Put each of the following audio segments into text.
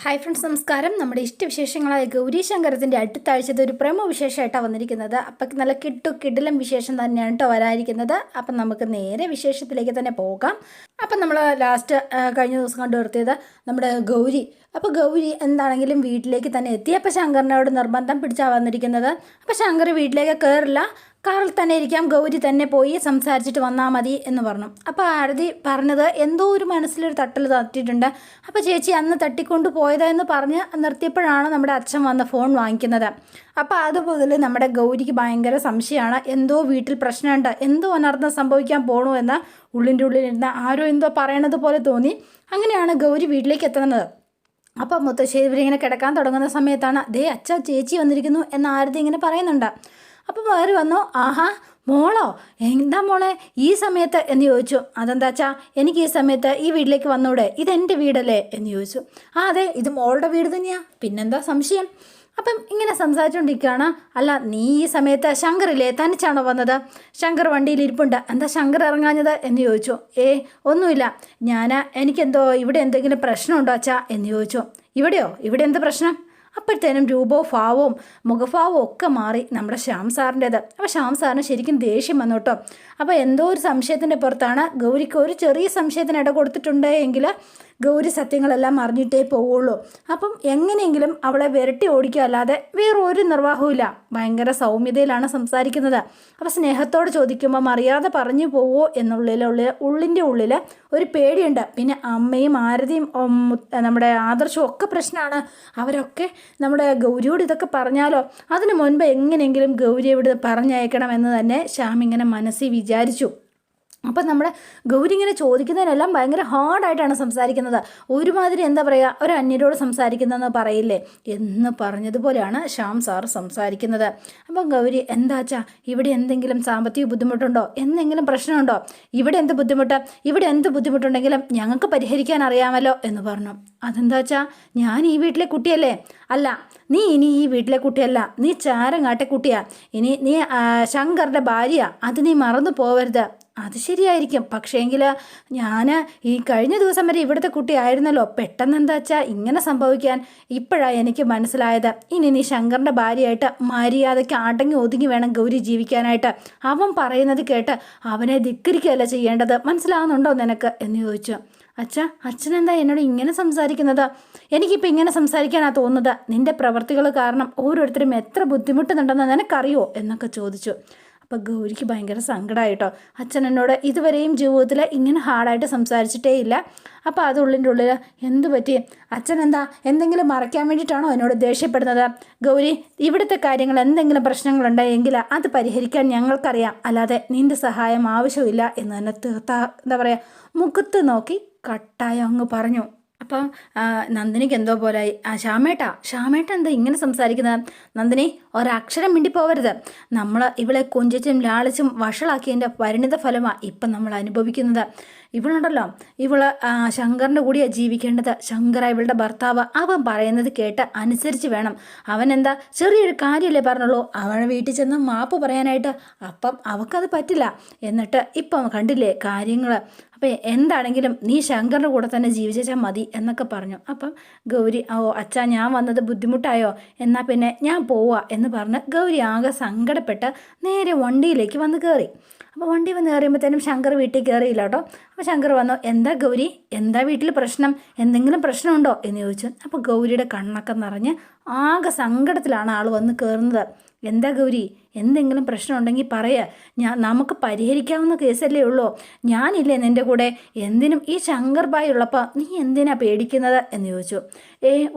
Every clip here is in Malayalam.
ഹായ് ഫ്രണ്ട്സ്, നമസ്കാരം. നമ്മുടെ ഇഷ്ടവിശേഷങ്ങളായ ഗൗരി ശങ്കരത്തിൻ്റെ അടുത്ത ആഴ്ചത്തെ ഒരു പ്രമോ വിശേഷമായിട്ടാണ് വന്നിരിക്കുന്നത്. അപ്പം നല്ല കിടിലം വിശേഷം തന്നെയാണ് കേട്ടോ വരാതിരിക്കുന്നത്. അപ്പം നമുക്ക് നേരെ വിശേഷത്തിലേക്ക് തന്നെ പോകാം. അപ്പം നമ്മൾ ലാസ്റ്റ് കഴിഞ്ഞ ദിവസം കണ്ടു നിർത്തിയത് നമ്മുടെ ഗൗരി. അപ്പോൾ ഗൗരി എന്താണെങ്കിലും വീട്ടിലേക്ക് തന്നെ എത്തി. അപ്പോൾ ശങ്കറിനോട് നിർബന്ധം പിടിച്ചാണ് വന്നിരിക്കുന്നത്. അപ്പോൾ ശങ്കർ വീട്ടിലേക്ക് കയറില്ല, കാറിൽ തന്നെ ഇരിക്കാം, ഗൗരി തന്നെ പോയി സംസാരിച്ചിട്ട് വന്നാൽ മതി എന്ന് പറഞ്ഞു. അപ്പോൾ ആരതി പറഞ്ഞത് എന്തോ ഒരു മനസ്സിലൊരു തട്ടൽ തട്ടിയിട്ടുണ്ട്. അപ്പോൾ ചേച്ചി അന്ന് തട്ടിക്കൊണ്ട് പോയതെന്ന് പറഞ്ഞ് നിർത്തിയപ്പോഴാണ് നമ്മുടെ അച്ഛൻ വന്ന് ഫോൺ വാങ്ങിക്കുന്നത്. അപ്പോൾ അതുപോലെ നമ്മുടെ ഗൗരിക്ക് ഭയങ്കര സംശയമാണ്, എന്തോ വീട്ടിൽ പ്രശ്നമുണ്ട്, എന്തോ അനർത്ഥം സംഭവിക്കാൻ പോകണു എന്ന് ഉള്ളിൻ്റെ ഉള്ളിലിരുന്ന് ആരോ എന്തോ പറയണത് പോലെ തോന്നി. അങ്ങനെയാണ് ഗൗരി വീട്ടിലേക്ക് എത്തുന്നത്. അപ്പോൾ മുത്തശ്ശി ഇവരിങ്ങനെ കിടക്കാൻ തുടങ്ങുന്ന സമയത്താണ് ദേ അച്ഛ ചേച്ചി വന്നിരിക്കുന്നു എന്ന് ആരതി ഇങ്ങനെ പറയുന്നുണ്ട്. അപ്പോൾ വേറെ വന്നു, ആഹാ മോളോ, എന്താ മോളെ ഈ സമയത്ത് എന്ന് ചോദിച്ചു. അതെന്താ അച്ഛാ, എനിക്ക് ഈ സമയത്ത് ഈ വീട്ടിലേക്ക് വന്നൂടെ, ഇതെൻ്റെ വീടല്ലേ എന്ന് ചോദിച്ചു. അതെ, ഇത് മോളുടെ വീട് തന്നെയാണ്, പിന്നെന്താ സംശയം. അപ്പം ഇങ്ങനെ സംസാരിച്ചുകൊണ്ടിരിക്കുകയാണ്. അല്ല, നീ ഈ സമയത്ത് ശങ്കറില്ലേ തനിച്ചാണോ വന്നത്? ശങ്കർ വണ്ടിയിൽ ഇരിപ്പുണ്ട്, എന്താ ശങ്കർ ഇറങ്ങാഞ്ഞത് എന്ന് ചോദിച്ചു. ഒന്നുമില്ല, എനിക്കെന്തോ ഇവിടെ എന്തെങ്കിലും പ്രശ്നമുണ്ടോ അച്ഛാ എന്ന് ചോദിച്ചു. ഇവിടെ എന്ത് പ്രശ്നം? അപ്പോഴത്തേനും രൂപവും ഭാവവും മുഖഭാവവും ഒക്കെ മാറി നമ്മുടെ ശ്യാം സാറിൻ്റേത്. അപ്പോൾ ശ്യാം സാറിന് ശരിക്കും ദേഷ്യം വന്നു കേട്ടോ. അപ്പോൾ എന്തോ ഒരു സംശയത്തിൻ്റെ പുറത്താണ് ഗൗരിക്ക് ഒരു ചെറിയ സംശയത്തിന് ഇട കൊടുത്തിട്ടുണ്ട് എങ്കിൽ ഗൗരി സത്യങ്ങളെല്ലാം അറിഞ്ഞിട്ടേ പോവുള്ളൂ. അപ്പം എങ്ങനെയെങ്കിലും അവളെ വിരട്ടി ഓടിക്കുക അല്ലാതെ വേറൊരു നിർവാഹവും. ഭയങ്കര സൗമ്യതയിലാണ് സംസാരിക്കുന്നത്. അപ്പോൾ സ്നേഹത്തോട് ചോദിക്കുമ്പോൾ അറിയാതെ പറഞ്ഞു പോവോ ഉള്ളിൻ്റെ ഉള്ളിൽ ഒരു പേടിയുണ്ട്. പിന്നെ അമ്മയും ആരതിയും നമ്മുടെ ആദർശവും ഒക്കെ പ്രശ്നമാണ്. അവരൊക്കെ നമ്മുടെ ഗൗരിയോട് ഇതൊക്കെ പറഞ്ഞാലോ, അതിനു മുൻപ് എങ്ങനെയെങ്കിലും ഗൗരിയെ ഇവിടെ പറഞ്ഞയക്കണമെന്ന് തന്നെ ശ്യാം ഇങ്ങനെ മനസ്സിൽ വിചാരിച്ചു. അപ്പം നമ്മുടെ ഗൗരി ഇങ്ങനെ ചോദിക്കുന്നതിനെല്ലാം ഭയങ്കര ഹാർഡായിട്ടാണ് സംസാരിക്കുന്നത്. ഒരുമാതിരി എന്താ പറയുക, ഒരു അന്യരോട് സംസാരിക്കുന്നതെന്ന് പറയില്ലേ എന്ന് പറഞ്ഞതുപോലെയാണ് ശ്യാം സാർ സംസാരിക്കുന്നത്. അപ്പം ഗൗരി, എന്താച്ചാ ഇവിടെ എന്തെങ്കിലും സാമ്പത്തിക ബുദ്ധിമുട്ടുണ്ടോ, എന്തെങ്കിലും പ്രശ്നമുണ്ടോ? ഇവിടെ എന്ത് ബുദ്ധിമുട്ടുണ്ടെങ്കിലും ഞങ്ങൾക്ക് പരിഹരിക്കാൻ അറിയാമല്ലോ എന്ന് പറഞ്ഞു. അതെന്താച്ചാ, ഞാൻ ഈ വീട്ടിലെ കുട്ടിയല്ലേ? അല്ല, നീ ഇനി ഈ വീട്ടിലെ കുട്ടിയല്ല, നീ ചാരങ്ങാട്ടെ കുട്ടിയാ. ഇനി നീ ശങ്കറിൻ്റെ ഭാര്യ, അത് നീ മറന്നു പോവരുത്. അത് ശരിയായിരിക്കും, പക്ഷേങ്കിൽ ഞാൻ ഈ കഴിഞ്ഞ ദിവസം വരെ ഇവിടുത്തെ കുട്ടിയായിരുന്നല്ലോ, പെട്ടെന്ന് എന്താ വെച്ചാൽ ഇങ്ങനെ സംഭവിക്കാൻ ഇപ്പോഴാണ് എനിക്ക് മനസ്സിലായത്. ഇനി നീ ശങ്കറിൻ്റെ ഭാര്യയായിട്ട് മര്യാദയ്ക്ക് അടങ്ങി ഒതുങ്ങി വേണം ഗൗരി ജീവിക്കാനായിട്ട്. അവൻ പറയുന്നത് കേട്ട് അവനെ ധിക്കരിക്കുകയല്ല ചെയ്യേണ്ടത്, മനസ്സിലാകുന്നുണ്ടോ നിനക്ക് എന്ന് ചോദിച്ചു. അച്ഛനെന്താ എന്നോട് ഇങ്ങനെ സംസാരിക്കുന്നത്? എനിക്കിപ്പോൾ ഇങ്ങനെ സംസാരിക്കാനാണ് തോന്നുന്നത്. നിൻ്റെ പ്രവർത്തികൾ കാരണം ഓരോരുത്തരും എത്ര ബുദ്ധിമുട്ടുന്നുണ്ടെന്ന് നിനക്കറിയോ എന്നൊക്കെ ചോദിച്ചു. അപ്പോൾ ഗൗരിക്ക് ഭയങ്കര സങ്കടമായിട്ടോ. അച്ഛൻ എന്നോട് ഇതുവരെയും ജീവിതത്തിൽ ഇങ്ങനെ ഹാർഡായിട്ട് സംസാരിച്ചിട്ടേ ഇല്ല. അപ്പോൾ അത് ഉള്ളിൻ്റെ ഉള്ളിൽ എന്തു പറ്റി? അച്ഛൻ എന്താ എന്തെങ്കിലും മറയ്ക്കാൻ വേണ്ടിയിട്ടാണോ എന്നോട് ദേഷ്യപ്പെടുന്നത്? ഗൗരി, ഇവിടുത്തെ കാര്യങ്ങൾ എന്തെങ്കിലും പ്രശ്നങ്ങളുണ്ടെങ്കിൽ അത് പരിഹരിക്കാൻ ഞങ്ങൾക്കറിയാം, അല്ലാതെ നിൻ്റെ സഹായം ആവശ്യമില്ല എന്ന് തന്നെ എന്താ പറയുക, മുഖത്ത് നോക്കി കട്ടായം അങ്ങ് പറഞ്ഞു. അപ്പം നന്ദിനിക്ക് എന്തോ പോലായി. ശ്യാമേട്ട എന്താ ഇങ്ങനെ സംസാരിക്കുന്നത്? നന്ദിനി, ഒരക്ഷരം മിണ്ടിപ്പോവരുത്. നമ്മൾ ഇവളെ കൊഞ്ചിച്ചും ലാളിച്ചും വഷളാക്കിയതിൻ്റെ പരിണിത ഫലമാണ് ഇപ്പം നമ്മൾ അനുഭവിക്കുന്നത്. ഇവളുണ്ടല്ലോ, ശങ്കറിൻ്റെ കൂടിയാണ് ജീവിക്കേണ്ടത്. ശങ്കർ ഇവളുടെ ഭർത്താവ്, അവൻ പറയുന്നത് കേട്ട് അനുസരിച്ച് വേണം. അവൻ എന്താ ചെറിയൊരു കാര്യമല്ലേ പറഞ്ഞുള്ളൂ, അവനെ വീട്ടിൽ ചെന്ന് മാപ്പ് പറയാനായിട്ട്. അപ്പം അവൾക്കത് പറ്റില്ല. എന്നിട്ട് ഇപ്പം കണ്ടില്ലേ കാര്യങ്ങൾ. അപ്പം എന്താണെങ്കിലും നീ ശങ്കറിൻ്റെ കൂടെ തന്നെ ജീവിച്ചാൽ മതി എന്നൊക്കെ പറഞ്ഞു. അപ്പം ഗൗരി, അച്ഛാ ഞാൻ വന്നത് ബുദ്ധിമുട്ടായോ, എന്നാൽ പിന്നെ ഞാൻ പോവാ എന്ന് പറഞ്ഞ് ഗൗരി ആകെ സങ്കടപ്പെട്ട് നേരെ വണ്ടിയിലേക്ക് വന്ന് കയറി. അപ്പോൾ വണ്ടി വന്ന് കയറിയുമ്പോഴത്തേനും ശങ്കർ വീട്ടിൽ കയറിയില്ല കേട്ടോ. അപ്പോൾ ശങ്കർ വന്നു, എന്താ ഗൗരി, എന്താ വീട്ടിൽ പ്രശ്നം, എന്തെങ്കിലും പ്രശ്നമുണ്ടോ എന്ന് ചോദിച്ചു. അപ്പോൾ ഗൗരിയുടെ കണ്ണൊക്കെ നിറഞ്ഞ് ആകെ സങ്കടത്തിലാണ് ആൾ വന്ന് കയറുന്നത്. എന്താ ഗൗരി, എന്തെങ്കിലും പ്രശ്നമുണ്ടെങ്കിൽ നമുക്ക് പരിഹരിക്കാവുന്ന കേസല്ലേ ഉള്ളൂ. ഞാനില്ലേ നിൻ്റെ കൂടെ, എന്തിനും ഈ ശങ്കർ ബായ് ഉള്ളപ്പോൾ നീ എന്തിനാ പേടിക്കുന്നത് എന്ന് ചോദിച്ചു.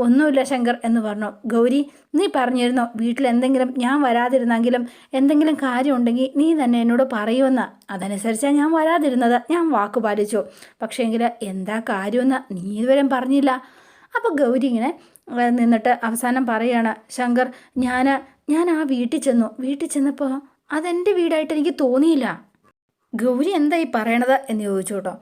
ഒന്നുമില്ല ശങ്കർ എന്ന് പറഞ്ഞു. ഗൗരി, നീ പറഞ്ഞിരുന്നോ വീട്ടിൽ എന്തെങ്കിലും ഞാൻ വരാതിരുന്നെങ്കിലും എന്തെങ്കിലും കാര്യമുണ്ടെങ്കിൽ നീ തന്നെ എന്നോട് പറയുമെന്ന്. അതനുസരിച്ചാണ് ഞാൻ വരാതിരുന്നത്, ഞാൻ വാക്ക് പാലിച്ചു. പക്ഷേങ്കിൽ എന്താ കാര്യമെന്ന് നീ ഇതുവരെ പറഞ്ഞില്ല. അപ്പോൾ ഗൗരി ഇങ്ങനെ നിന്നിട്ട് അവസാനം പറയാണ്, ശങ്കർ, ഞാൻ ആ വീട്ടിൽ ചെന്നപ്പോൾ അതെൻ്റെ വീടായിട്ട് എനിക്ക് തോന്നിയില്ല. ഗൗരി എന്താ ഈ പറയണത് എന്ന് ചോദിച്ചു കേട്ടോ.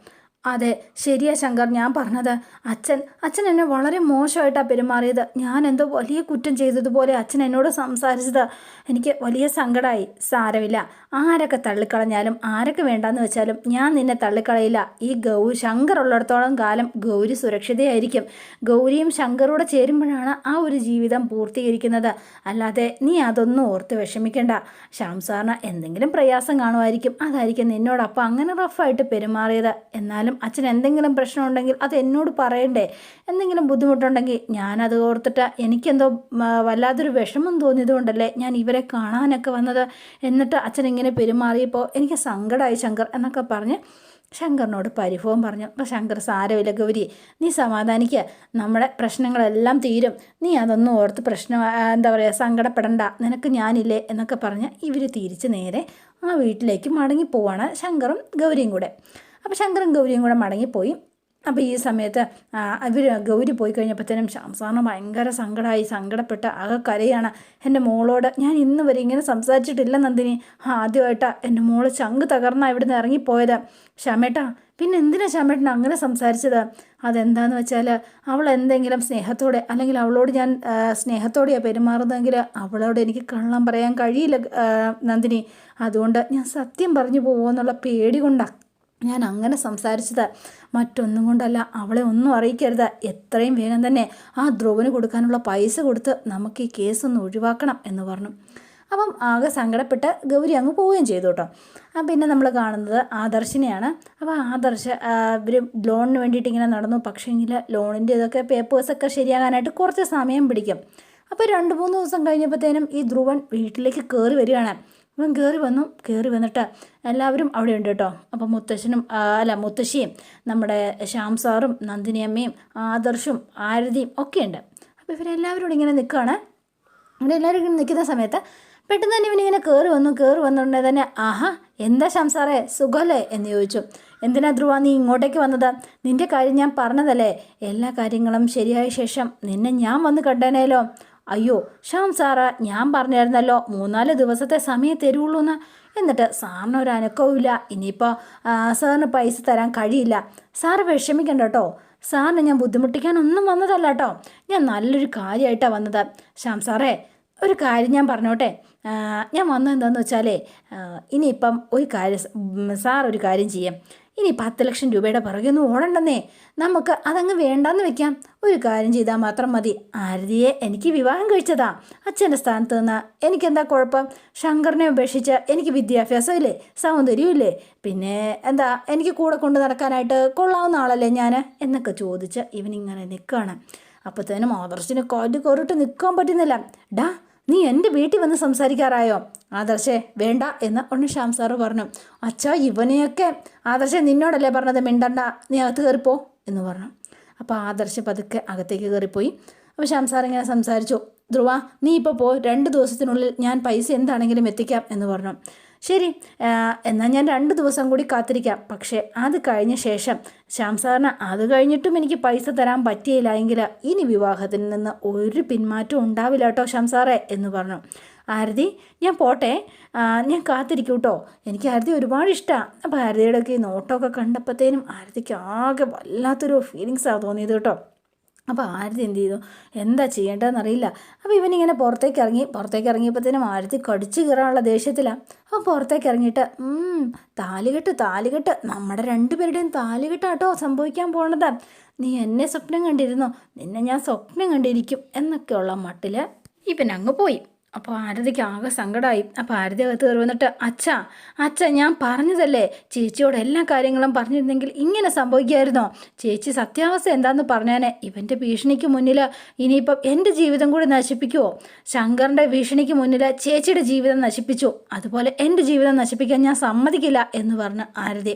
അതെ, ശരിയാ ശങ്കർ, ഞാൻ പറഞ്ഞത്. അച്ഛൻ എന്നെ വളരെ മോശമായിട്ടാണ് പെരുമാറിയത്. ഞാൻ എന്തോ വലിയ കുറ്റം ചെയ്തതുപോലെ അച്ഛൻ എന്നോട് സംസാരിച്ചത് എനിക്ക് വലിയ സങ്കടമായി. സാരമില്ല, ആരൊക്കെ തള്ളിക്കളഞ്ഞാലും ആരൊക്കെ വേണ്ടാന്ന് വെച്ചാലും ഞാൻ നിന്നെ തള്ളിക്കളയില്ല. ഈ ശങ്കർ ഉള്ളിടത്തോളം കാലം ഗൗരി സുരക്ഷിതയായിരിക്കും. ഗൗരിയും ശങ്കറൂടെ ചേരുമ്പോഴാണ് ആ ഒരു ജീവിതം പൂർത്തീകരിക്കുന്നത്. അല്ലാതെ നീ അതൊന്നും ഓർത്ത് വിഷമിക്കണ്ട. ശ്യാം സാറിന് എന്തെങ്കിലും പ്രയാസം കാണുമായിരിക്കും, അതായിരിക്കും നിന്നോടപ്പം അങ്ങനെ റഫായിട്ട് പെരുമാറിയത്. എന്നാലും അച്ഛൻ എന്തെങ്കിലും പ്രശ്നമുണ്ടെങ്കിൽ അത് എന്നോട് പറയണ്ടേ? എന്തെങ്കിലും ബുദ്ധിമുട്ടുണ്ടെങ്കിൽ ഞാനത് ഓർത്തിട്ട് എനിക്കെന്തോ വല്ലാത്തൊരു വിഷമം തോന്നിയതുകൊണ്ടല്ലേ ഞാൻ ഇവരെ കാണാനൊക്കെ വന്നത്. എന്നിട്ട് അച്ഛൻ ഇങ്ങനെ പെരുമാറിയപ്പോൾ എനിക്ക് സങ്കടമായി ശങ്കർ എന്നൊക്കെ പറഞ്ഞ് ശങ്കറിനോട് പരിഭവം പറഞ്ഞു. അപ്പോൾ ശങ്കർ, സാരമില്ല ഗൗരി, നീ സമാധാനിക്കുക, നമ്മുടെ പ്രശ്നങ്ങളെല്ലാം തീരും, നീ അതൊന്നും ഓർത്ത് എന്താ പറയുക, സങ്കടപ്പെടണ്ട, നിനക്ക് ഞാനില്ലേ എന്നൊക്കെ പറഞ്ഞ് ഇവർ തിരിച്ച് നേരെ ആ വീട്ടിലേക്ക് മടങ്ങിപ്പോവാണ്, ശങ്കറും ഗൗരിയും കൂടെ. അപ്പോൾ ശങ്കറും ഗൗരിയും കൂടെ മടങ്ങിപ്പോയി. അപ്പോൾ ഈ സമയത്ത് ഇവർ ഗൗരി പോയി കഴിഞ്ഞപ്പോഴത്തേനും ശ്യാം സാറിന് ഭയങ്കര സങ്കടപ്പെട്ട് ആകെ കരയാണ്. എൻ്റെ മോളോട് ഞാൻ ഇന്ന് വരെ ഇങ്ങനെ സംസാരിച്ചിട്ടില്ല നന്ദിനി. ആദ്യമായിട്ടാണ് എൻ്റെ മോള് ചങ്ക് തകർന്നാണ് ഇവിടുന്ന് ഇറങ്ങിപ്പോയത്. ശ്യാമേട്ടാ, പിന്നെ എന്തിനാണ് ശ്യാമേട്ടൻ അങ്ങനെ സംസാരിച്ചത്? അതെന്താണെന്ന് വെച്ചാൽ അവൾ എന്തെങ്കിലും സ്നേഹത്തോടെ, അല്ലെങ്കിൽ അവളോട് ഞാൻ സ്നേഹത്തോടെയാണ് പെരുമാറുന്നതെങ്കിൽ അവളോട് എനിക്ക് കള്ളം പറയാൻ കഴിയില്ല നന്ദിനി. അതുകൊണ്ട് ഞാൻ സത്യം പറഞ്ഞു പോകുമെന്നുള്ള പേടി കൊണ്ടാണ് ഞാൻ അങ്ങനെ സംസാരിച്ചത്, മറ്റൊന്നും കൊണ്ടല്ല. അവളെ ഒന്നും അറിയിക്കരുത്. എത്രയും വേഗം തന്നെ ആ ധ്രുവന് കൊടുക്കാനുള്ള പൈസ കൊടുത്ത് നമുക്ക് ഈ കേസൊന്ന് ഒഴിവാക്കണം എന്ന് പറഞ്ഞു. അപ്പം ആകെ സങ്കടപ്പെട്ട് ഗൗരി അങ്ങ് പോവുകയും ചെയ്തു കേട്ടോ. പിന്നെ നമ്മൾ കാണുന്നത് ആദർശിനെയാണ്. അപ്പോൾ ഇവർ ലോണിന് വേണ്ടിയിട്ട് ഇങ്ങനെ നടന്നു. പക്ഷേങ്കിൽ ലോണിൻ്റെ ഇതൊക്കെ പേപ്പേഴ്സൊക്കെ ശരിയാകാനായിട്ട് കുറച്ച് സമയം പിടിക്കും. അപ്പോൾ 2-3 ദിവസം കഴിഞ്ഞപ്പോഴത്തേനും ഈ ധ്രുവൻ വീട്ടിലേക്ക് കയറി വരികയാണ്. അവൻ കയറി വന്നിട്ട് എല്ലാവരും അവിടെ ഉണ്ട് കേട്ടോ. അപ്പോൾ മുത്തശ്ശിയും നമ്മുടെ ശ്യാം സാറും നന്ദിനിയമ്മയും ആദർശും ആരതിയും ഒക്കെ ഉണ്ട്. അപ്പോൾ ഇവരെല്ലാവരും കൂടി ഇങ്ങനെ നിൽക്കുകയാണ്. ഇവിടെ എല്ലാവരും ഇങ്ങനെ നിൽക്കുന്ന സമയത്ത് പെട്ടെന്ന് തന്നെ ഇവനിങ്ങനെ കയറി വന്നിട്ടുണ്ടെങ്കിൽ തന്നെ, ആഹാ, എന്താ ശ്യാം സാറേ, സുഖമല്ലേ എന്ന് ചോദിച്ചു. എന്തിനാ ധ്രുവ നീ ഇങ്ങോട്ടേക്ക് വന്നത്? നിൻ്റെ കാര്യം ഞാൻ പറഞ്ഞതല്ലേ, എല്ലാ കാര്യങ്ങളും ശരിയായ ശേഷം നിന്നെ ഞാൻ വന്ന് കണ്ടേനേലോ. അയ്യോ ശ്യാം സാറ്, ഞാൻ പറഞ്ഞായിരുന്നല്ലോ 3-4 ദിവസത്തെ സമയം തരുള്ളൂ എന്ന്. എന്നിട്ട് സാറിന് ഒരു അനക്കവും ഇല്ല. ഇനിയിപ്പോൾ സാറിന് പൈസ തരാൻ കഴിയില്ല. സാറ് വിഷമിക്കണ്ട കേട്ടോ. സാറിനെ ഞാൻ ബുദ്ധിമുട്ടിക്കാനൊന്നും വന്നതല്ല കേട്ടോ. ഞാൻ നല്ലൊരു കാര്യമായിട്ടാണ് വന്നത്. ശ്യാം സാറേ, ഒരു കാര്യം ഞാൻ പറഞ്ഞോട്ടെ. ഞാൻ വന്നത് എന്താണെന്ന് വെച്ചാലേ, ഇനിയിപ്പം സാർ ഒരു കാര്യം ചെയ്യാം. ഇനി 10 ലക്ഷം രൂപയുടെ പുറകെയൊന്നും ഓടണ്ടെന്നേ. നമുക്ക് അതങ്ങ് വേണ്ടാന്ന് വെക്കാം. ഒരു കാര്യം ചെയ്താൽ മാത്രം മതി. ആരതിയെ എനിക്ക് വിവാഹം കഴിച്ചതാ. അച്ഛൻ്റെ സ്ഥാനത്ത് നിന്ന് എനിക്കെന്താ കുഴപ്പം? ശങ്കറിനെ ഉപേക്ഷിച്ച് എനിക്ക് വിദ്യാഭ്യാസം ഇല്ലേ, സൗന്ദര്യം ഇല്ലേ, പിന്നെ എന്താ എനിക്ക് കൂടെ കൊണ്ട് നടക്കാനായിട്ട് കൊള്ളാവുന്ന ആളല്ലേ ഞാൻ എന്നൊക്കെ ചോദിച്ച് ഇവനിങ്ങനെ നിൽക്കുകയാണ്. അപ്പോഴത്തേനും ആദർശിന് കാല് കയറിയിട്ട് നിൽക്കാൻ പറ്റുന്നില്ല. ഡാ, നീ എൻ്റെ വീട്ടിൽ വന്ന് സംസാരിക്കാറായോ? ആദർശേ വേണ്ട എന്ന് ഒന്ന് ശ്യാം സാറ് പറഞ്ഞു. അച്ഛാ, ഇവനെയൊക്കെ ആദർശേ നിന്നോടല്ലേ പറഞ്ഞത് മിണ്ടണ്ട, നീ അകത്ത് കയറിപ്പോ എന്ന് പറഞ്ഞു. അപ്പോൾ ആദർശ് പതുക്കെ അകത്തേക്ക് കയറിപ്പോയി. അപ്പോൾ ശ്യാം സാർ ഇങ്ങനെ സംസാരിച്ചു. ധ്രുവ, നീ ഇപ്പോൾ പോ, 2 ദിവസത്തിനുള്ളിൽ ഞാൻ പൈസ എന്താണെങ്കിലും എത്തിക്കാം എന്ന് പറഞ്ഞു. ശരി, എന്നാൽ ഞാൻ 2 ദിവസം കൂടി കാത്തിരിക്കാം. പക്ഷേ അത് കഴിഞ്ഞ ശേഷം ശ്യാം സാറിന് അത് കഴിഞ്ഞിട്ടും എനിക്ക് പൈസ തരാൻ പറ്റിയില്ല എങ്കിൽ ഇനി വിവാഹത്തിൽ നിന്ന് ഒരു പിന്മാറ്റവും ഉണ്ടാവില്ല കേട്ടോ ശ്യാം സാറേ എന്ന് പറഞ്ഞു. ആരതി, ഞാൻ പോട്ടെ, ഞാൻ കാത്തിരിക്കും കേട്ടോ. എനിക്ക് ആരതി ഒരുപാട് ഇഷ്ടമാണ്. അപ്പോൾ ആരതിയുടെയൊക്കെ ഈ നോട്ടമൊക്കെ കണ്ടപ്പോഴത്തേനും ആരതിക്ക് ആകെ വല്ലാത്തൊരു ഫീലിങ്സാണ് തോന്നിയത് കേട്ടോ. അപ്പോൾ ആരതി എന്ത് ചെയ്തു, എന്താ ചെയ്യേണ്ടതെന്നറിയില്ല. അപ്പോൾ ഇവനിങ്ങനെ പുറത്തേക്ക് ഇറങ്ങിയപ്പോഴത്തേനും ആരതി കടിച്ചു കയറാനുള്ള ദേഷ്യത്തിലാണ്. അപ്പോൾ പുറത്തേക്ക് ഇറങ്ങിയിട്ട് താലികെട്ട് നമ്മുടെ 2 പേരുടെയും താലികെട്ടാട്ടോ സംഭവിക്കാൻ പോണത്. നീ എന്നെ സ്വപ്നം കണ്ടിരുന്നോ? നിന്നെ ഞാൻ സ്വപ്നം കണ്ടിരിക്കും എന്നൊക്കെയുള്ള മട്ടിൽ ഇവൻ അങ്ങ് പോയി. അപ്പോൾ ആരതിക്ക് ആകെ സങ്കടമായി. അപ്പോൾ ആരതി അകത്ത് കയറി വന്നിട്ട്, അച്ഛ ഞാൻ പറഞ്ഞതല്ലേ, ചേച്ചിയോട് എല്ലാ കാര്യങ്ങളും പറഞ്ഞിരുന്നെങ്കിൽ ഇങ്ങനെ സംഭവിക്കുമായിരുന്നോ? ചേച്ചി സത്യാവസ്ഥ എന്താണെന്ന് പറഞ്ഞാൽ ഇവൻ്റെ ഭീഷണിക്ക് മുന്നിൽ ഇനിയിപ്പം എൻ്റെ ജീവിതം കൂടി നശിപ്പിക്കുമോ? ശങ്കറിൻ്റെ ഭീഷണിക്ക് മുന്നിൽ ചേച്ചിയുടെ ജീവിതം നശിപ്പിച്ചു, അതുപോലെ എൻ്റെ ജീവിതം നശിപ്പിക്കാൻ ഞാൻ സമ്മതിക്കില്ല എന്ന് പറഞ്ഞ്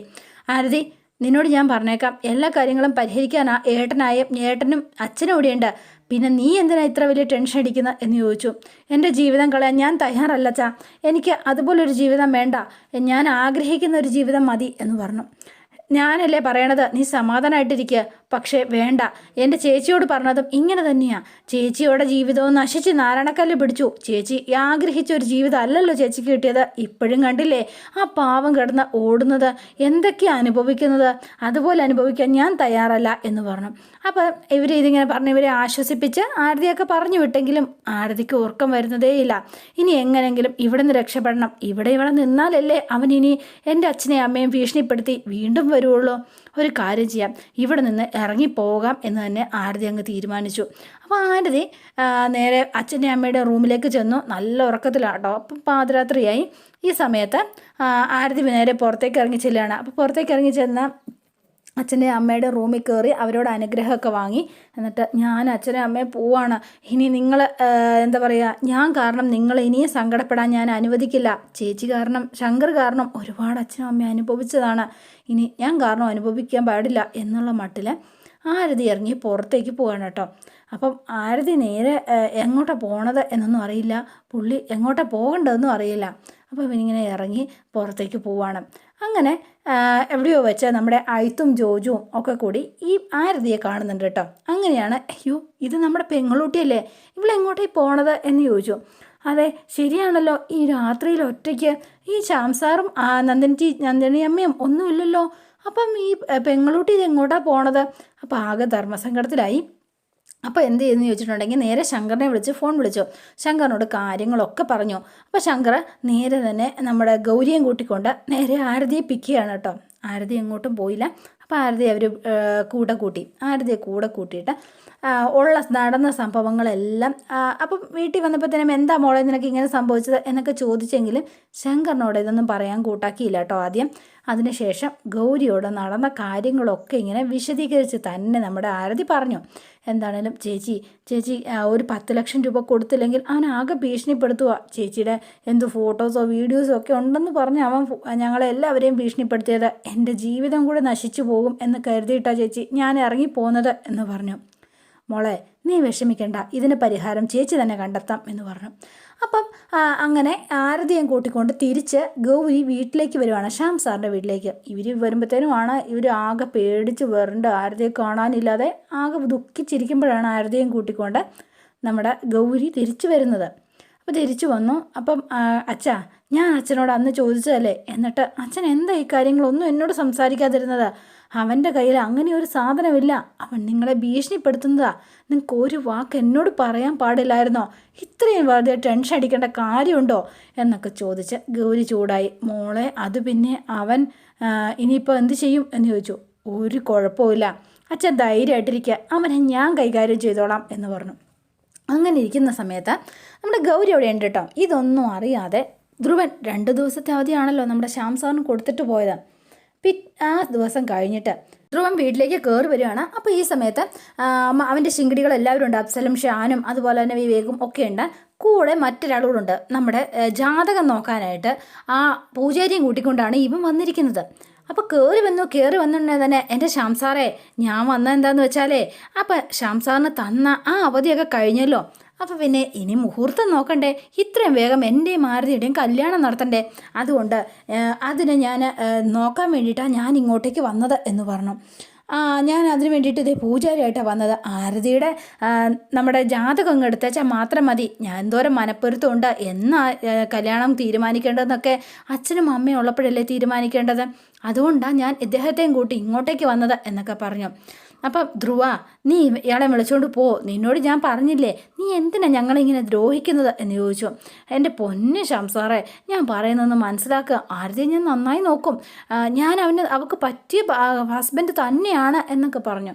ആരതി, നിന്നോട് ഞാൻ പറഞ്ഞേക്കാം, എല്ലാ കാര്യങ്ങളും പരിഹരിക്കാനാ ഏട്ടനും അച്ഛനും ഇവിടെയുണ്ട്. പിന്നെ നീ എന്തിനാ ഇത്ര വലിയ ടെൻഷൻ അടിക്കുന്ന എന്ന് ചോദിച്ചു. എൻ്റെ ജീവിതം കളയാൻ ഞാൻ തയ്യാറല്ലച്ചാ. എനിക്ക് അതുപോലൊരു ജീവിതം വേണ്ട. ഞാൻ ആഗ്രഹിക്കുന്ന ഒരു ജീവിതം മതി എന്ന് പറഞ്ഞു. ഞാനല്ലേ പറയണത്, നീ സമാധാനമായിട്ടിരിക്കുക. പക്ഷേ വേണ്ട, എൻ്റെ ചേച്ചിയോട് പറഞ്ഞതും ഇങ്ങനെ തന്നെയാ. ചേച്ചിയോടെ ജീവിതവും നശിച്ച് നാരായണക്കല്ല് പിടിച്ചു. ചേച്ചി ആഗ്രഹിച്ച ഒരു ജീവിതം അല്ലല്ലോ ചേച്ചിക്ക് കിട്ടിയത്. ഇപ്പോഴും കണ്ടില്ലേ ആ പാവം കിടന്ന് ഓടുന്നത്, എന്തൊക്കെയാണ് അനുഭവിക്കുന്നത്. അതുപോലെ അനുഭവിക്കാൻ ഞാൻ തയ്യാറല്ല എന്ന് പറഞ്ഞു. അപ്പം ഇതിങ്ങനെ പറഞ്ഞ് ഇവരെ ആശ്വസിപ്പിച്ച് ആരതിയൊക്കെ പറഞ്ഞു വിട്ടെങ്കിലും ആരതിക്ക് ഉറക്കം വരുന്നതേയില്ല. ഇനി എങ്ങനെങ്കിലും ഇവിടെ നിന്ന് രക്ഷപ്പെടണം. ഇവിടെ നിന്നാലല്ലേ അവൻ ഇനി എൻ്റെ അച്ഛനെയും അമ്മയും ഭീഷണിപ്പെടുത്തി വീണ്ടും വരുള്ളൂ. ഒരു കാര്യം ചെയ്യാം, ഇവിടെ നിന്ന് ഇറങ്ങിപ്പോകാം എന്ന് തന്നെ ആരതി അങ്ങ് തീരുമാനിച്ചു. അപ്പോൾ ആരതി നേരെ അച്ഛൻ്റെ അമ്മയുടെ റൂമിലേക്ക് ചെന്നു. നല്ല ഉറക്കത്തിലാട്ടോ. അപ്പം പാതിരാത്രിയായി. ഈ സമയത്ത് ആരതി നേരെ പുറത്തേക്ക് ഇറങ്ങി ചെല്ലുകയാണ്. അപ്പോൾ പുറത്തേക്ക് ഇറങ്ങി ചെന്ന അച്ഛൻ്റെ അമ്മയുടെ റൂമിൽ കയറി അവരോട് അനുഗ്രഹമൊക്കെ വാങ്ങി. എന്നിട്ട് ഞാൻ അച്ഛനും അമ്മയും പോവാണ്. ഇനി നിങ്ങൾ എന്താ പറയുക, ഞാൻ കാരണം നിങ്ങൾ ഇനിയും സങ്കടപ്പെടാൻ ഞാൻ അനുവദിക്കില്ല. ചേച്ചി കാരണം, ശങ്കർ കാരണം ഒരുപാട് അച്ഛനും അമ്മയും അനുഭവിച്ചതാണ്. ഇനി ഞാൻ കാരണം അനുഭവിക്കാൻ പാടില്ല എന്നുള്ള മട്ടിൽ ആരതി ഇറങ്ങി പുറത്തേക്ക് പോവാണ് കേട്ടോ. അപ്പം ആരതി നേരെ എങ്ങോട്ടാണ് പോണത് എന്നൊന്നും അറിയില്ല. പുള്ളി എങ്ങോട്ടാണ് പോകേണ്ടതെന്നും അറിയില്ല. അപ്പോൾ ഇവനിങ്ങനെ ഇറങ്ങി പുറത്തേക്ക് പോവാണ്. അങ്ങനെ എവിടെയോ വെച്ച് നമ്മുടെ അയിത്തും ജോജുവും ഒക്കെ കൂടി ഈ ആരതിയെ കാണുന്നുണ്ട് കേട്ടോ. അങ്ങനെയാണ്, അയ്യോ ഇത് നമ്മുടെ പെങ്ങളൂട്ടിയല്ലേ, ഇവളെങ്ങോട്ടേ പോണത് എന്ന് ചോദിച്ചു. അതെ ശരിയാണല്ലോ, ഈ രാത്രിയിൽ ഒറ്റയ്ക്ക് ഈ ശ്യാംസാറും നന്ദിനി അമ്മയും ഒന്നുമില്ലല്ലോ. അപ്പം ഈ പെങ്ങളൂട്ടി ഇത് എങ്ങോട്ടാണ് പോണത്? അപ്പം ആകെ ധർമ്മസങ്കടത്തിലായി. അപ്പോൾ എന്ത് ചെയ്യുന്നു ചോദിച്ചിട്ടുണ്ടെങ്കിൽ നേരെ ശങ്കറിനെ ഫോൺ വിളിച്ചു. ശങ്കറിനോട് കാര്യങ്ങളൊക്കെ പറഞ്ഞു. അപ്പോൾ ശങ്കർ നേരെ തന്നെ നമ്മുടെ ഗൗരിയും കൂട്ടിക്കൊണ്ട് നേരെ ആരതിയെ പിക്ക് ചെയ്യാണ് കേട്ടോ. ആരതി എങ്ങോട്ടും പോയില്ല. അപ്പോൾ ആരതി അവർ ആരതിയെ കൂടെ കൂട്ടിയിട്ട് നടന്ന സംഭവങ്ങളെല്ലാം അപ്പം വീട്ടിൽ വന്നപ്പോഴത്തേനും എന്താ മോളെ നിനക്ക് ഇങ്ങനെ സംഭവിച്ചത് എന്നൊക്കെ ചോദിച്ചെങ്കിലും ശങ്കറിനോട് ഇതൊന്നും പറയാൻ കൂട്ടാക്കിയില്ല കേട്ടോ ആദ്യം. അതിനുശേഷം ഗൗരിയോട് നടന്ന കാര്യങ്ങളൊക്കെ ഇങ്ങനെ വിശദീകരിച്ച് തന്നെ നമ്മുടെ ആരതി പറഞ്ഞു. എന്താണേലും ചേച്ചി ഒരു 10 ലക്ഷം രൂപ കൊടുത്തില്ലെങ്കിൽ അവൻ ആകെ ഭീഷണിപ്പെടുത്തുക. ചേച്ചിയുടെ എന്ത് ഫോട്ടോസോ വീഡിയോസോ ഒക്കെ ഉണ്ടെന്ന് പറഞ്ഞ് അവൻ ഞങ്ങളെല്ലാവരെയും ഭീഷണിപ്പെടുത്തിയത്. എൻ്റെ ജീവിതം കൂടെ നശിച്ചു പോകും എന്ന് കരുതിയിട്ടാ ചേച്ചി ഞാൻ ഇറങ്ങിപ്പോകുന്നത് എന്ന് പറഞ്ഞു. മോളെ നീ വിഷമിക്കണ്ട, ഇതിന് പരിഹാരം ചേച്ചി തന്നെ കണ്ടെത്താം എന്ന് പറഞ്ഞു. അപ്പം അങ്ങനെ ആരതിയും കൂട്ടിക്കൊണ്ട് തിരിച്ച് ഗൗരി വീട്ടിലേക്ക് വരുവാണ്, ശ്യാം സാറിൻ്റെ വീട്ടിലേക്ക്. ഇവർ വരുമ്പോഴത്തേനുമാണ് ഇവർ ആകെ പേടിച്ച് വരണ്ട് ആരതിയെ കാണാനില്ലാതെ ആകെ ദുഃഖിച്ചിരിക്കുമ്പോഴാണ് ആരതിയും കൂട്ടിക്കൊണ്ട് നമ്മുടെ ഗൗരി തിരിച്ചു വരുന്നത്. അപ്പോൾ തിരിച്ചു വന്നു. അപ്പം അച്ഛാ ഞാൻ അച്ഛനോട് അന്ന് ചോദിച്ചതല്ലേ, എന്നിട്ട് അച്ഛൻ എന്താ ഈ കാര്യങ്ങളൊന്നും എന്നോട് സംസാരിക്കാതിരുന്നത്? അവൻ്റെ കയ്യിൽ അങ്ങനെ ഒരു സാധനമില്ല, അവൻ നിങ്ങളെ ഭീഷണിപ്പെടുത്തുന്നതാ. നിങ്ങൾക്ക് ഒരു വാക്ക് എന്നോട് പറയാൻ പാടില്ലായിരുന്നോ? ഇത്രയും വെറുതെ ടെൻഷൻ അടിക്കേണ്ട കാര്യമുണ്ടോ എന്നൊക്കെ ചോദിച്ച് ഗൗരി ചൂടായി. മോളെ അത് പിന്നെ അവൻ ഇനിയിപ്പോൾ എന്ത് ചെയ്യും എന്ന് ചോദിച്ചു. ഒരു കുഴപ്പമില്ല അച്ഛൻ, ധൈര്യമായിട്ടിരിക്കുക, അവനെ ഞാൻ കൈകാര്യം ചെയ്തോളാം എന്ന് പറഞ്ഞു. അങ്ങനെ ഇരിക്കുന്ന സമയത്ത് നമ്മുടെ ഗൗരി അവിടെ ഉണ്ട് കേട്ടോ. ഇതൊന്നും അറിയാതെ ധ്രുവൻ 2 ദിവസത്തെ അവധിയാണല്ലോ നമ്മുടെ ശ്യാം സാറിന് കൊടുത്തിട്ട് പോയത്. ആ ദിവസം കഴിഞ്ഞിട്ട് ധ്രുവൻ വീട്ടിലേക്ക് കയറി വരികയാണ്. അപ്പോൾ ഈ സമയത്ത് അവൻ്റെ ശിങ്കിടികളെല്ലാവരും ഉണ്ട്. അഫ്സലും ഷാനും അതുപോലെ തന്നെ വിവേകും ഒക്കെ ഉണ്ട്. കൂടെ മറ്റൊരാളോടുണ്ട്, നമ്മുടെ ജാതകം നോക്കാനായിട്ട് ആ പൂജാരിയും കൂട്ടിക്കൊണ്ടാണ് ഇവൻ വന്നിരിക്കുന്നത്. അപ്പോൾ കയറി വന്നിട്ടുണ്ടെങ്കിൽ തന്നെ എൻ്റെ ശ്യാം സാറേ ഞാൻ വന്നത് എന്താണെന്ന് വെച്ചാലേ, അപ്പം ശ്യാം സാറിന് തന്ന ആ അവധിയൊക്കെ കഴിഞ്ഞല്ലോ. അപ്പോൾ പിന്നെ ഇനി മുഹൂർത്തം നോക്കണ്ടേ, ഇത്രയും വേഗം എൻ്റെയും മാരുതിയുടെയും കല്യാണം നടത്തണ്ടേ, അതുകൊണ്ട് അതിന് ഞാൻ നോക്കാൻ വേണ്ടിയിട്ടാണ് ഞാൻ ഇങ്ങോട്ടേക്ക് വന്നത് എന്ന് പറഞ്ഞു. ഞാൻ അതിന് വേണ്ടിയിട്ട് ഇതേ പൂജാരിയായിട്ടാണ് വന്നത്. ആരതിയുടെ നമ്മുടെ ജാതകം അങ്ങ് എടുത്തേച്ചാൽ മാത്രം മതി, ഞാൻ എന്തോരം മനപ്പൊരുത്തമുണ്ട് എന്നാ കല്യാണം തീരുമാനിക്കേണ്ടതെന്നൊക്കെ അച്ഛനും അമ്മയും ഉള്ളപ്പോഴല്ലേ തീരുമാനിക്കേണ്ടത്. അതുകൊണ്ടാണ് ഞാൻ ഇദ്ദേഹത്തെയും കൂട്ടി ഇങ്ങോട്ടേക്ക് വന്നത് എന്നൊക്കെ പറഞ്ഞു. അപ്പം ധ്രുവ നീ ഇയാളെ വിളിച്ചുകൊണ്ട് പോ, നിന്നോട് ഞാൻ പറഞ്ഞില്ലേ, നീ എന്തിനാ ഞങ്ങളിങ്ങനെ ദ്രോഹിക്കുന്നത് എന്ന് ചോദിച്ചു. എൻ്റെ പൊന്ന് ശംസാറേ, ഞാൻ പറയുന്നതെന്ന് മനസ്സിലാക്കുക, ആരതിയെ ഞാൻ നന്നായി നോക്കും, ഞാൻ അവൾക്ക് പറ്റിയ ഹസ്ബൻഡ് തന്നെയാണ് എന്നൊക്കെ പറഞ്ഞു.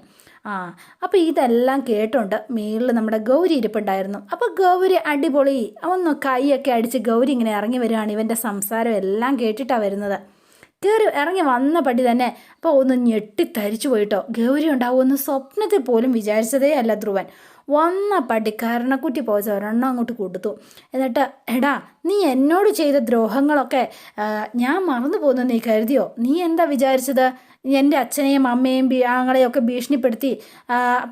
അപ്പോൾ ഇതെല്ലാം കേട്ടോണ്ട് മേളിൽ നമ്മുടെ ഗൗരി ഇരിപ്പുണ്ടായിരുന്നു. അപ്പോൾ ഗൗരി അടിപൊളി ഒന്ന് കൈയൊക്കെ അടിച്ച് ഗൗരി ഇങ്ങനെ ഇറങ്ങി വരികയാണ്. ഇവൻ്റെ സംസാരം എല്ലാം കേട്ടിട്ടാണ് വരുന്നത്. കയറി ഇറങ്ങി വന്ന പടി തന്നെ അപ്പോൾ ഒന്ന് ഞെട്ടിത്തരിച്ചു പോയിട്ടോ. ഗൗരി ഉണ്ടാവുമെന്ന് സ്വപ്നത്തിൽ പോലും വിചാരിച്ചതേ അല്ല ധ്രുവൻ. വന്ന പടി കരണക്കുറ്റി പോയ ഒരെണ്ണം അങ്ങോട്ട് കൊടുത്തു. എന്നിട്ട് എടാ നീ എന്നോട് ചെയ്ത ദ്രോഹങ്ങളൊക്കെ ഞാൻ മറന്നു പോകുന്നു നീ കരുതിയോ? നീ എന്താ വിചാരിച്ചത്? എൻ്റെ അച്ഛനെയും അമ്മയും ആങ്ങളെയും ഒക്കെ ഭീഷണിപ്പെടുത്തി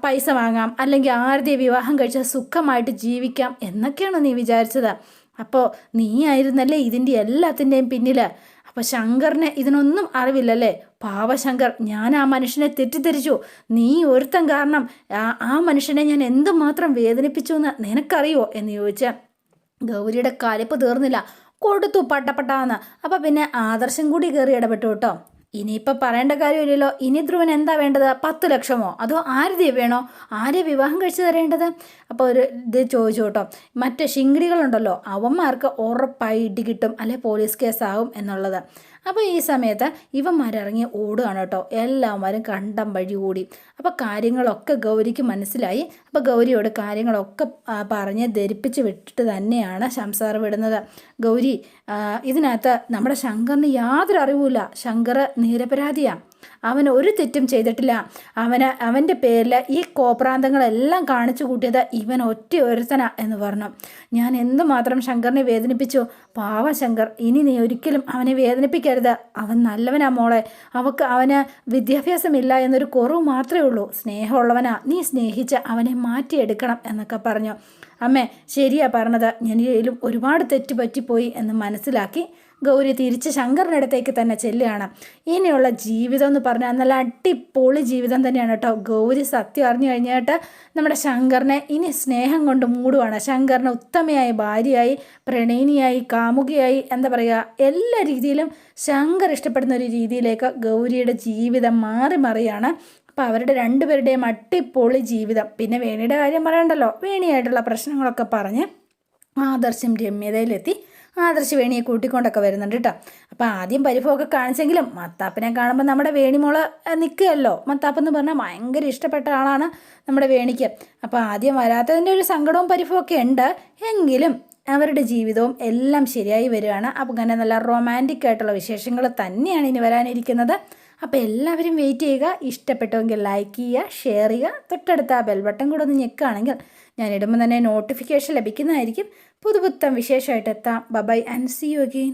പൈസ വാങ്ങാം, അല്ലെങ്കിൽ ആരതിയെ വിവാഹം കഴിച്ചാൽ സുഖമായിട്ട് ജീവിക്കാം എന്നൊക്കെയാണോ നീ വിചാരിച്ചത്? അപ്പോൾ നീ ആയിരുന്നല്ലേ ഇതിൻ്റെ എല്ലാത്തിൻ്റെയും പിന്നിൽ. അപ്പോൾ ശങ്കറിന് ഇതിനൊന്നും അറിവില്ലല്ലേ? പാവശങ്കർ, ഞാൻ ആ മനുഷ്യനെ തെറ്റിദ്ധരിച്ചു. നീ ഒരുത്തൻ കാരണം ആ മനുഷ്യനെ ഞാൻ എന്തുമാത്രം വേദനിപ്പിച്ചു എന്ന് നിനക്കറിയോ എന്ന് ചോദിച്ച ഗൗരിയുടെ കലിപ്പ് തീർന്നില്ല. കൊടുത്തു പട്ടപ്പട്ടാന്ന്. അപ്പം പിന്നെ ആദർശം കൂടി കയറി ഇടപെട്ടു കേട്ടോ. ഇനിയിപ്പോൾ പറയേണ്ട കാര്യമില്ലല്ലോ. ഇനി ധ്രുവൻ എന്താ വേണ്ടത്? 10 ലക്ഷമോ അതോ ആരതിയെ വേണോ? ആരെ വിവാഹം കഴിച്ചു തരേണ്ടത്? അപ്പോൾ ഒരു ഇത് ചോദിച്ചു കേട്ടോ. മറ്റേ ശിങ്കിടികളുണ്ടല്ലോ, അവന്മാർക്ക് ഉറപ്പായി ഇടി കിട്ടും, അല്ലെ പോലീസ് കേസാവും എന്നുള്ളത്. അപ്പോൾ ഈ സമയത്ത് ഇവന്മാരിറങ്ങി ഓടുകയാണ് കേട്ടോ. എല്ലാവരും കണ്ടം വഴി ഓടി. അപ്പോൾ കാര്യങ്ങളൊക്കെ ഗൗരിക്ക് മനസ്സിലായി. അപ്പോൾ ഗൗരിയോട് കാര്യങ്ങളൊക്കെ പറഞ്ഞ് ധരിപ്പിച്ച് വിട്ടിട്ട് തന്നെയാണ് ശംസാർ വിടുന്നത്. ഗൗരി, ഇതിനകത്ത് നമ്മുടെ ശങ്കറിന് യാതൊരു അറിവുമില്ല. ശങ്കർ നിരപരാധിയാണ്. അവൻ ഒരു തെറ്റും ചെയ്തിട്ടില്ല. അവൻ്റെ പേരിൽ ഈ കോപ്രാന്തങ്ങളെല്ലാം കാണിച്ചു കൂട്ടിയത് ഇവൻ ഒറ്റ ഒരുത്തനാ എന്ന് പറഞ്ഞു. ഞാൻ എന്തുമാത്രം ശങ്കറിനെ വേദനിപ്പിച്ചു. പാവ ശങ്കർ, ഇനി നീ ഒരിക്കലും അവനെ വേദനിപ്പിക്കരുത്. അവൻ നല്ലവനാ മോളെ. അവന് വിദ്യാഭ്യാസമില്ല എന്നൊരു കുറവ് മാത്രമേ ഉള്ളൂ. സ്നേഹമുള്ളവനാ. നീ സ്നേഹിച്ച് അവനെ മാറ്റിയെടുക്കണം എന്നൊക്കെ പറഞ്ഞു. അമ്മേ, ശരിയാ പറഞ്ഞത്. ഞാനും ഒരുപാട് തെറ്റ് പറ്റിപ്പോയി എന്ന് മനസ്സിലാക്കി ഗൗരി തിരിച്ച് ശങ്കറിൻ്റെ അടുത്തേക്ക് തന്നെ ചെല്ലുകയാണ്. ഇനിയുള്ള ജീവിതം എന്ന് പറഞ്ഞാൽ നല്ല അടിപൊളി ജീവിതം തന്നെയാണ് കേട്ടോ. ഗൗരി സത്യം അറിഞ്ഞു കഴിഞ്ഞിട്ട് നമ്മുടെ ശങ്കറിനെ ഇനി സ്നേഹം കൊണ്ട് മൂടുവാണ്. ശങ്കറിനെ ഉത്തമയായി ഭാര്യയായി, പ്രണയിനിയായി, കാമുകിയായി, എന്താ പറയുക, എല്ലാ രീതിയിലും ശങ്കർ ഇഷ്ടപ്പെടുന്ന ഒരു രീതിയിലേക്ക് ഗൗരിയുടെ ജീവിതം മാറി മറിയാണ്. അപ്പോൾ അവരുടെ രണ്ടുപേരുടെയും അടിപൊളി ജീവിതം. പിന്നെ വേണിയുടെ കാര്യം പറയണ്ടല്ലോ. വേണിയായിട്ടുള്ള പ്രശ്നങ്ങളൊക്കെ പറഞ്ഞ് ആദർശം രമ്യതയിലെത്തി. ആദർശ് വേണിയെ കൂട്ടിക്കൊണ്ടൊക്കെ വരുന്നുണ്ട് കേട്ടോ. അപ്പോൾ ആദ്യം പരിഭവമൊക്കെ കാണിച്ചെങ്കിലും മത്താപ്പിനെ കാണുമ്പോൾ നമ്മുടെ വേണിമോള് നിൽക്കുകയല്ലോ. മത്താപ്പെന്ന് പറഞ്ഞാൽ ഭയങ്കര ഇഷ്ടപ്പെട്ട ആളാണ് നമ്മുടെ വേണിക്ക്. അപ്പോൾ ആദ്യം വരാത്തതിൻ്റെ ഒരു സങ്കടവും പരിഭവമൊക്കെ ഉണ്ട്. എങ്കിലും അവരുടെ ജീവിതവും എല്ലാം ശരിയായി വരികയാണ്. അപ്പോൾ അങ്ങനെ നല്ല റൊമാൻറ്റിക് ആയിട്ടുള്ള വിശേഷങ്ങൾ തന്നെയാണ് ഇനി വരാനിരിക്കുന്നത്. അപ്പോൾ എല്ലാവരും വെയിറ്റ് ചെയ്യുക. ഇഷ്ടപ്പെട്ടുവെങ്കിൽ ലൈക്ക് ചെയ്യുക, ഷെയർ ചെയ്യുക. തൊട്ടടുത്ത ആ ബെൽ ബട്ടൺ കൂടെ ഒന്ന് ഞെക്കുകയാണെങ്കിൽ ഞാൻ ഇടുമ്പോൾ തന്നെ നോട്ടിഫിക്കേഷൻ ലഭിക്കുന്നതായിരിക്കും. പുതുപുത്തൻ വിശേഷമായിട്ട് എത്താം. Bye and see you again.